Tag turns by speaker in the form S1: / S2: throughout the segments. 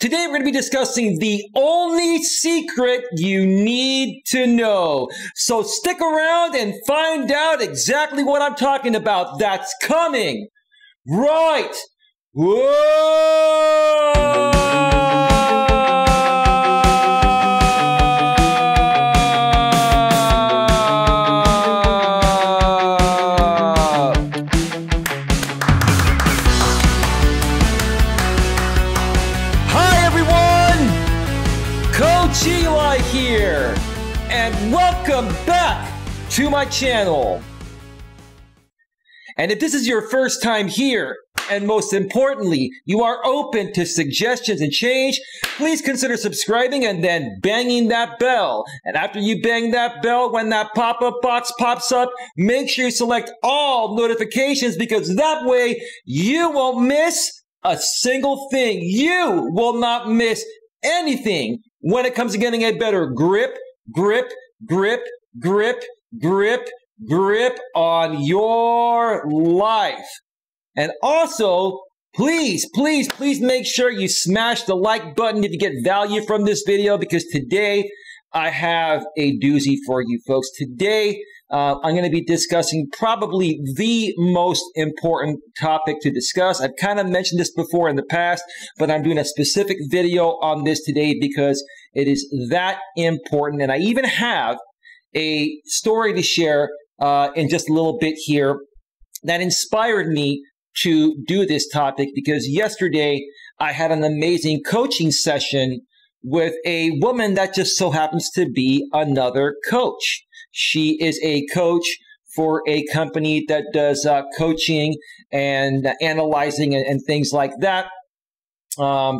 S1: Today we're going to be discussing the only secret you need to know. So stick around and find out exactly what I'm talking about. That's coming right. Whoa! Coach Eli here, and welcome back to my channel. And if this is your first time here, and most importantly, you are open to suggestions and change, please consider subscribing and then banging that bell. And after you bang that bell, when that pop-up box pops up, make sure you select all notifications, because that way you won't miss a single thing. You will not miss anything when it comes to getting a better grip on your life. And also, please make sure you smash the like button if you get value from this video, because today I have a doozy for you folks. Today, I'm going to be discussing probably the most important topic to discuss. I've kind of mentioned this before in the past, but I'm doing a specific video on this today because it is that important. And I even have a story to share in just a little bit here that inspired me to do this topic, because yesterday I had an amazing coaching session with a woman that just so happens to be another coach. She is a coach for a company that does coaching and analyzing and things like that.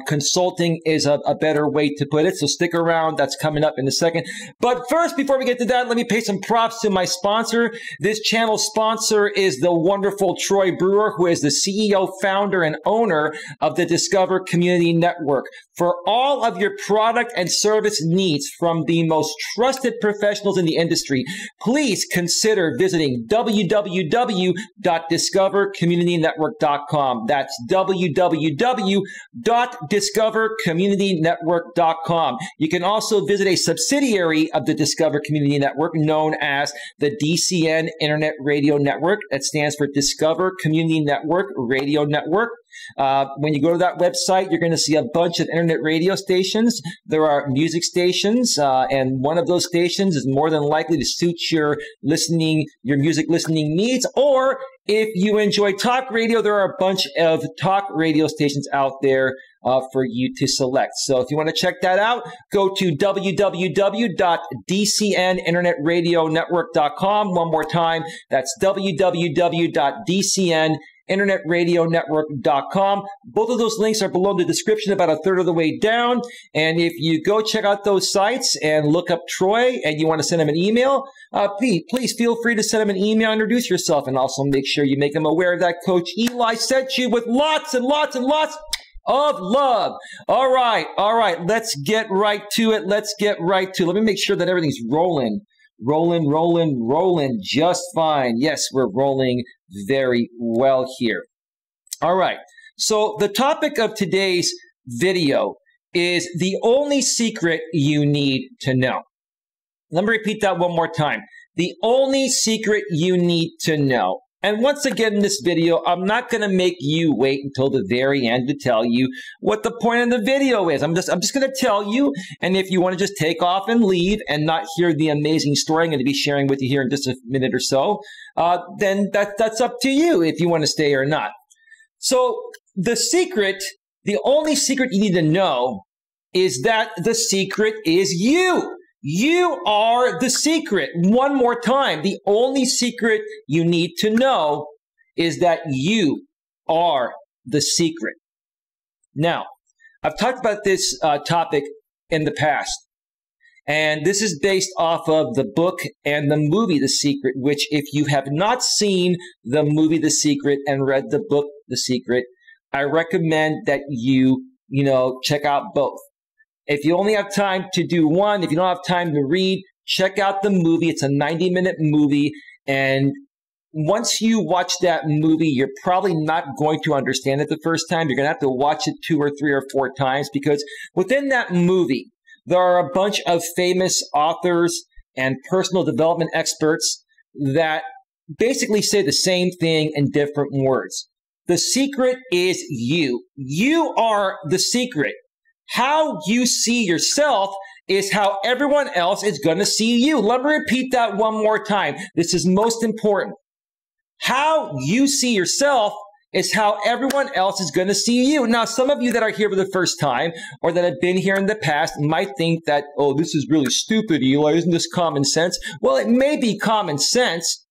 S1: Consulting is a better way to put it. So stick around. That's coming up in a second. But first, before we get to that, let me pay some props to my sponsor. This channel's sponsor is the wonderful Troy Brewer, who is the CEO, founder, and owner of the Discover Community Network. For all of your product and service needs from the most trusted professionals in the industry, please consider visiting www.discovercommunitynetwork.com. That's www.discovercommunitynetwork.com. You can also visit a subsidiary of the Discover Community Network known as the DCN Internet Radio Network. That stands for Discover Community Network Radio Network. When you go to that website, you're going to see a bunch of internet radio stations. There are music stations, and one of those stations is more than likely to suit your music listening needs. Or if you enjoy talk radio, there are a bunch of talk radio stations out there for you to select. So if you want to check that out, go to www.dcninternetradionetwork.com. One more time, that's www.dcninternetradionetwork.com. Both of those links are below the description, about a third of the way down. And if you go check out those sites and look up Troy and you want to send him an email, please feel free to send him an email, introduce yourself, and also make sure you make him aware that Coach Eli sent you with lots and lots and lots of love. All right. Let's get right to it. Let me make sure that everything's rolling just fine. Yes, we're rolling very well here. All right. So the topic of today's video is the only secret you need to know. Let me repeat that one more time. The only secret you need to know. And once again in this video, I'm not going to make you wait until the very end to tell you what the point of the video is. I'm just going to tell you, and if you want to just take off and leave and not hear the amazing story I'm going to be sharing with you here in just a minute or so, then that's up to you if you want to stay or not. So the only secret you need to know is that the secret is you. You are the secret. One more time. The only secret you need to know is that you are the secret. Now, I've talked about this topic in the past, and this is based off of the book and the movie The Secret, which if you have not seen the movie The Secret and read the book The Secret, I recommend that you check out both. If you only have time to do one, if you don't have time to read, check out the movie. It's a 90-minute movie, and once you watch that movie, you're probably not going to understand it the first time. You're going to have to watch it 2 or 3 or 4 times, because within that movie, there are a bunch of famous authors and personal development experts that basically say the same thing in different words. The secret is you. You are the secret. How you see yourself is how everyone else is going to see you. Let me repeat that one more time. This is most important. How you see yourself is how everyone else is going to see you. Now, some of you that are here for the first time or that have been here in the past might think that, oh, this is really stupid, Eli. Isn't this common sense? Well, it may be common sense,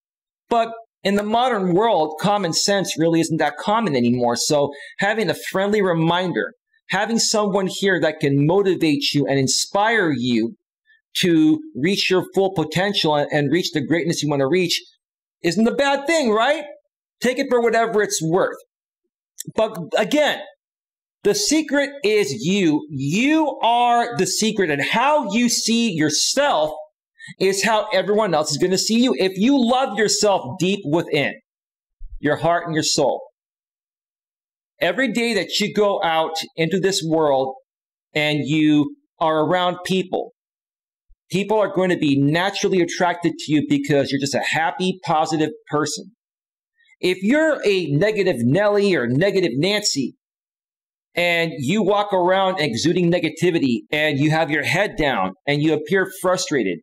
S1: but in the modern world, common sense really isn't that common anymore. So having a friendly reminder, having someone here that can motivate you and inspire you to reach your full potential and reach the greatness you want to reach isn't a bad thing, right? Take it for whatever it's worth. But again, the secret is you. You are the secret, and how you see yourself is how everyone else is going to see you. If you love yourself deep within your heart and your soul, every day that you go out into this world and you are around people, people are going to be naturally attracted to you because you're just a happy, positive person. If you're a negative Nelly or negative Nancy and you walk around exuding negativity and you have your head down and you appear frustrated,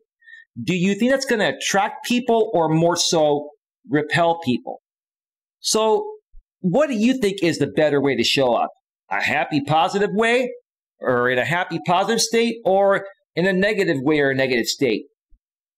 S1: do you think that's going to attract people or more so repel people? So what do you think is the better way to show up? A happy, positive way, or in a happy, positive state, or in a negative way or a negative state?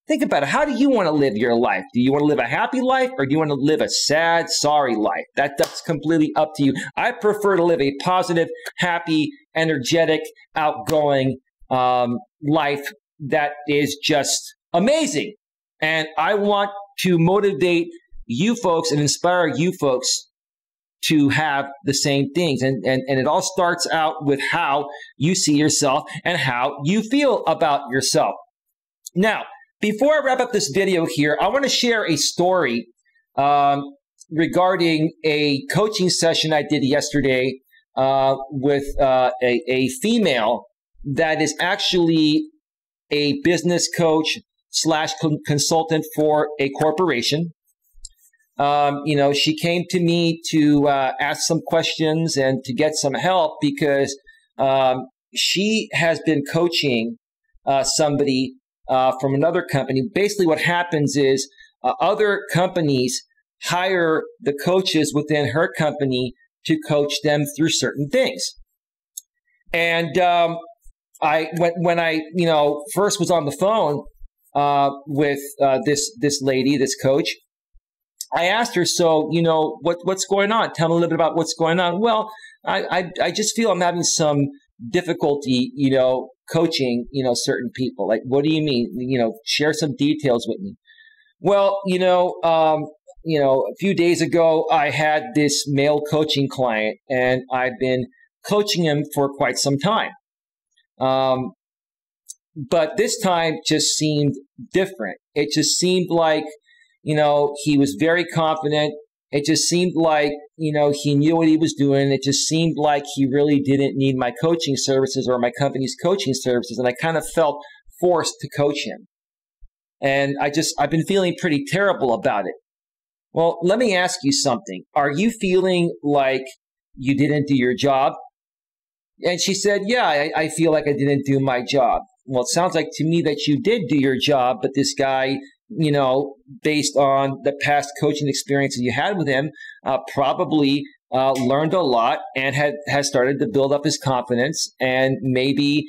S1: Think about it. How do you want to live your life? Do you want to live a happy life, or do you want to live a sad, sorry life? That's completely up to you. I prefer to live a positive, happy, energetic, outgoing life that is just amazing. And I want to motivate you folks and inspire you folks to have the same things. And it all starts out with how you see yourself and how you feel about yourself. Now, before I wrap up this video here, I want to share a story regarding a coaching session I did yesterday with a female that is actually a business coach / consultant for a corporation. She came to me to ask some questions and to get some help because she has been coaching somebody from another company. Basically, what happens is other companies hire the coaches within her company to coach them through certain things. And when I first was on the phone with this lady, this coach, I asked her, so, what's going on? Tell me a little bit about what's going on. Well, I just feel I'm having some difficulty, coaching, certain people. Like, what do you mean? Share some details with me. Well, a few days ago, I had this male coaching client, and I've been coaching him for quite some time. But this time just seemed different. It just seemed like, he was very confident. It just seemed like, he knew what he was doing. It just seemed like he really didn't need my coaching services or my company's coaching services. And I kind of felt forced to coach him. And I've been feeling pretty terrible about it. Well, let me ask you something. Are you feeling like you didn't do your job? And she said, yeah, I feel like I didn't do my job. Well, it sounds like to me that you did do your job, but this guy, based on the past coaching experiences you had with him, probably learned a lot and has started to build up his confidence, and maybe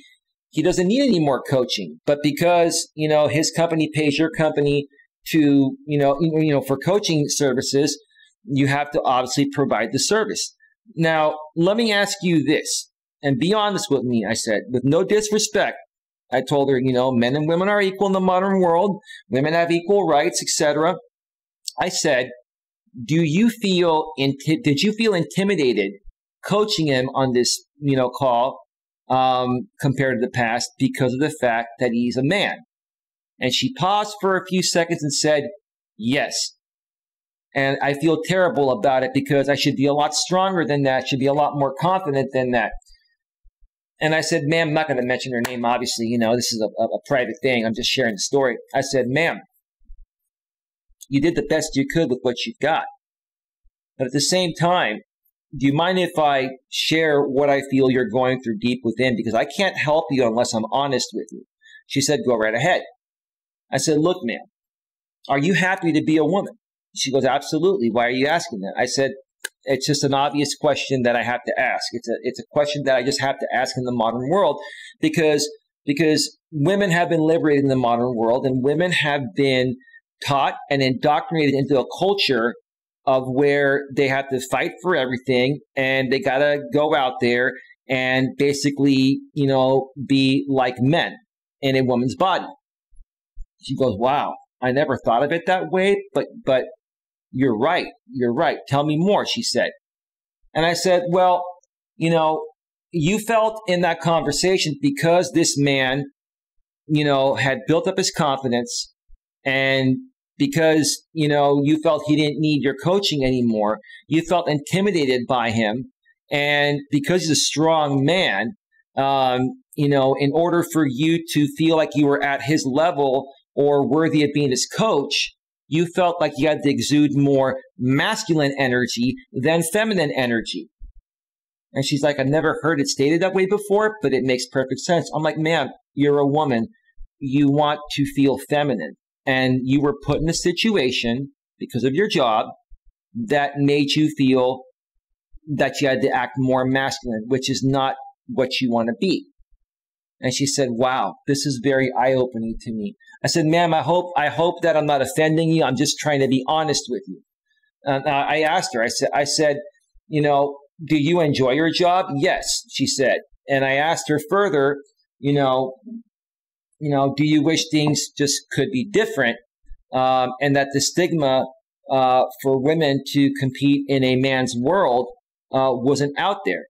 S1: he doesn't need any more coaching. But because, his company pays your company to, for coaching services, you have to obviously provide the service. Now, let me ask you this, and be honest with me, I said, with no disrespect. I told her, men and women are equal in the modern world. Women have equal rights, etc. I said, did you feel intimidated coaching him on this, call compared to the past because of the fact that he's a man? And she paused for a few seconds and said, yes. And I feel terrible about it because I should be a lot stronger than that, should be a lot more confident than that. And I said, ma'am, I'm not going to mention her name, obviously. This is a private thing. I'm just sharing the story. I said, ma'am, you did the best you could with what you've got. But at the same time, do you mind if I share what I feel you're going through deep within? Because I can't help you unless I'm honest with you. She said, go right ahead. I said, look, ma'am, are you happy to be a woman? She goes, absolutely. Why are you asking that? I said, it's just an obvious question that I have to ask. It's a question that I just have to ask in the modern world because women have been liberated in the modern world, and women have been taught and indoctrinated into a culture of where they have to fight for everything, and they got to go out there and basically, be like men in a woman's body. She goes, wow, I never thought of it that way, but you're right. You're right. Tell me more, she said. And I said, well, you felt in that conversation because this man, had built up his confidence, and because, you felt he didn't need your coaching anymore, you felt intimidated by him. And because he's a strong man, in order for you to feel like you were at his level or worthy of being his coach, you felt like you had to exude more masculine energy than feminine energy. And she's like, I've never heard it stated that way before, but it makes perfect sense. I'm like, ma'am, you're a woman. You want to feel feminine. And you were put in a situation because of your job that made you feel that you had to act more masculine, which is not what you want to be. And she said, wow, this is very eye-opening to me. I said, ma'am, I hope that I'm not offending you. I'm just trying to be honest with you. I asked her, I said, do you enjoy your job? Yes, she said. And I asked her further, do you wish things just could be different? And that the stigma for women to compete in a man's world wasn't out there.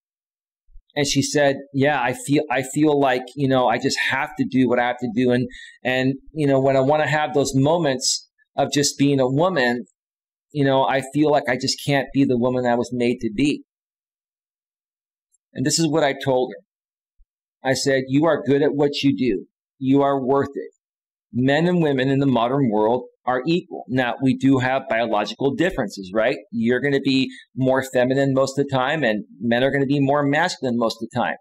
S1: And she said, yeah, I feel like, I just have to do what I have to do. And when I want to have those moments of just being a woman, I feel like I just can't be the woman I was made to be. And this is what I told her. I said, you are good at what you do. You are worth it. Men and women in the modern world are equal. Now, we do have biological differences, right? You're going to be more feminine most of the time, and men are going to be more masculine most of the time.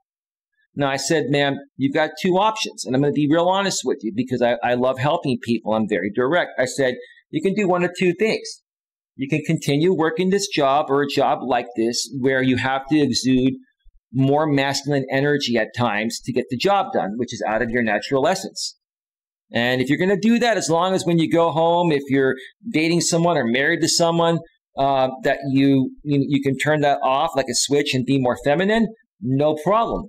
S1: Now, I said, ma'am, you've got two options, and I'm going to be real honest with you because I love helping people. I'm very direct. I said, you can do one of two things. You can continue working this job or a job like this where you have to exude more masculine energy at times to get the job done, which is out of your natural essence. And if you're going to do that, as long as when you go home, if you're dating someone or married to someone, that you can turn that off like a switch and be more feminine, no problem.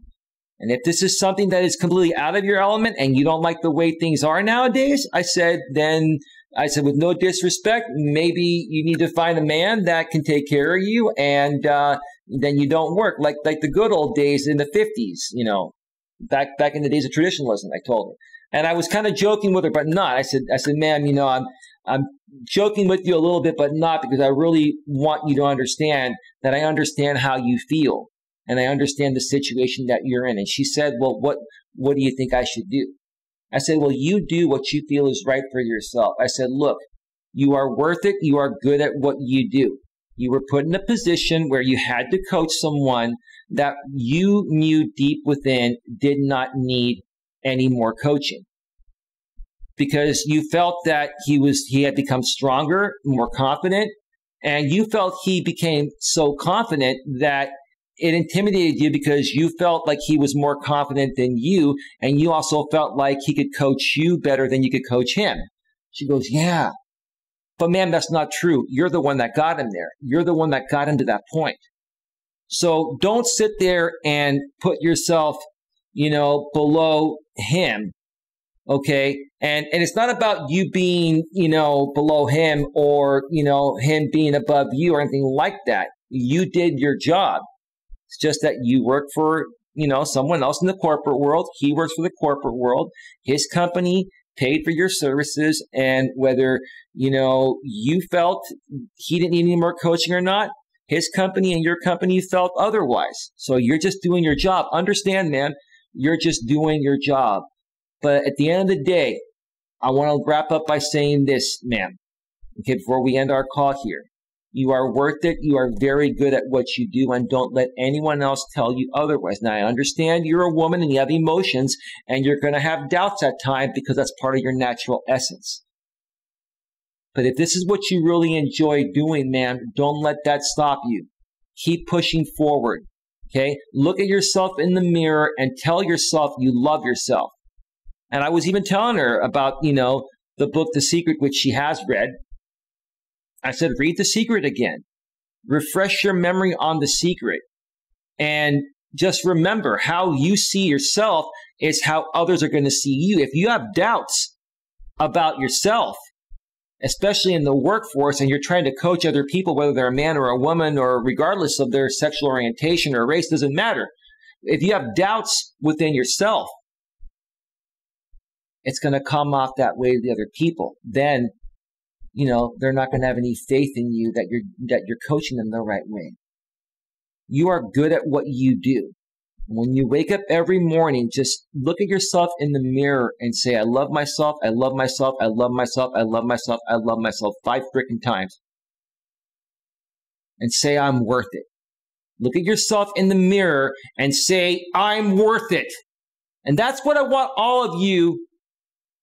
S1: And if this is something that is completely out of your element and you don't like the way things are nowadays, I said, with no disrespect, maybe you need to find a man that can take care of you, and then you don't work like the good old days in the 50s, back in the days of traditionalism, I told her. And I was kind of joking with her, but not. I said, ma'am, I'm joking with you a little bit, but not, because I really want you to understand that I understand how you feel, and I understand the situation that you're in. And she said, well, what do you think I should do? I said, well, you do what you feel is right for yourself. I said, look, you are worth it. You are good at what you do. You were put in a position where you had to coach someone that you knew deep within did not need any more coaching, because you felt that he had become stronger, more confident, and you felt he became so confident that it intimidated you because you felt like he was more confident than you, and you also felt like he could coach you better than you could coach him. She goes, yeah, but ma'am, that's not true. You're the one that got him there. You're the one that got him to that point. So don't sit there and put yourself, below him. Okay. And it's not about you being, below him, or, him being above you or anything like that. You did your job. It's just that you work for, someone else in the corporate world. He works for the corporate world. His company paid for your services, and whether, you felt he didn't need any more coaching or not, his company and your company felt otherwise. So you're just doing your job. Understand, man, you're just doing your job. But at the end of the day, I want to wrap up by saying this, man, okay, before we end our call here. You are worth it. You are very good at what you do, and don't let anyone else tell you otherwise. Now, I understand you're a woman and you have emotions, and you're going to have doubts at times because that's part of your natural essence. But if this is what you really enjoy doing, man, don't let that stop you. Keep pushing forward, okay? Look at yourself in the mirror and tell yourself you love yourself. And I was even telling her about, the book, The Secret, which she has read. I said, read The Secret again. Refresh your memory on The Secret. And just remember, how you see yourself is how others are going to see you. If you have doubts about yourself, especially in the workforce, and you're trying to coach other people, whether they're a man or a woman, or regardless of their sexual orientation or race, doesn't matter. If you have doubts within yourself, it's going to come off that way to the other people. Then they're not going to have any faith in you that you're coaching them the right way. You are good at what you do. When you wake up every morning, just look at yourself in the mirror and say, I love myself, I love myself, I love myself, I love myself, I love myself 5 freaking times. And say, I'm worth it. Look at yourself in the mirror and say, I'm worth it. And that's what I want all of you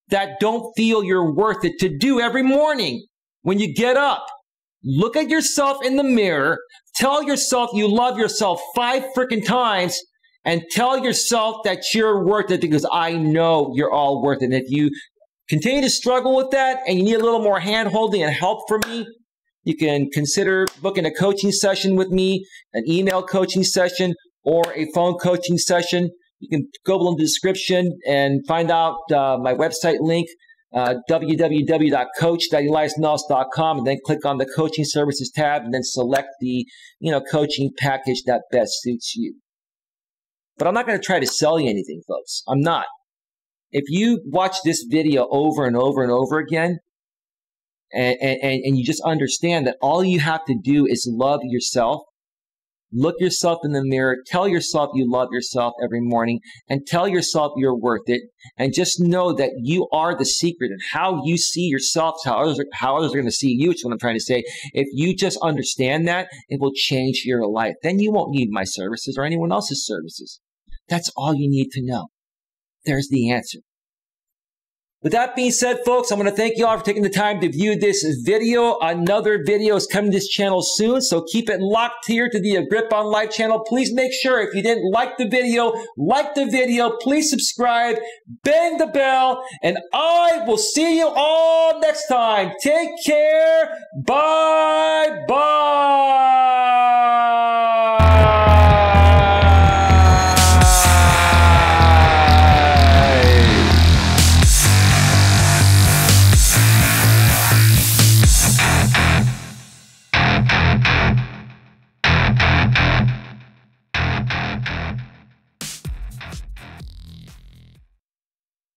S1: that don't feel you're worth it to do every morning when you get up. Look at yourself in the mirror, tell yourself you love yourself 5 freaking times, and tell yourself that you're worth it, because I know you're all worth it. And if you continue to struggle with that and you need a little more hand-holding and help from me, you can consider booking a coaching session with me, an email coaching session, or a phone coaching session. You can go below in the description and find out my website link, www.coach.eliasmelas.com, and then click on the coaching services tab and then select the coaching package that best suits you. But I'm not going to try to sell you anything, folks. I'm not. If you watch this video over and over and over again, and you just understand that all you have to do is love yourself, look yourself in the mirror, tell yourself you love yourself every morning, and tell yourself you're worth it, and just know that you are the secret, and how you see yourself, how others are going to see you, is what I'm trying to say. If you just understand that, it will change your life. Then you won't need my services or anyone else's services. That's all you need to know. There's the answer. With that being said, folks, I want to thank you all for taking the time to view this video. Another video is coming to this channel soon, so keep it locked here to the Grip on Life channel. Please make sure, if you didn't like the video, please subscribe, bang the bell, and I will see you all next time. Take care. Bye-bye.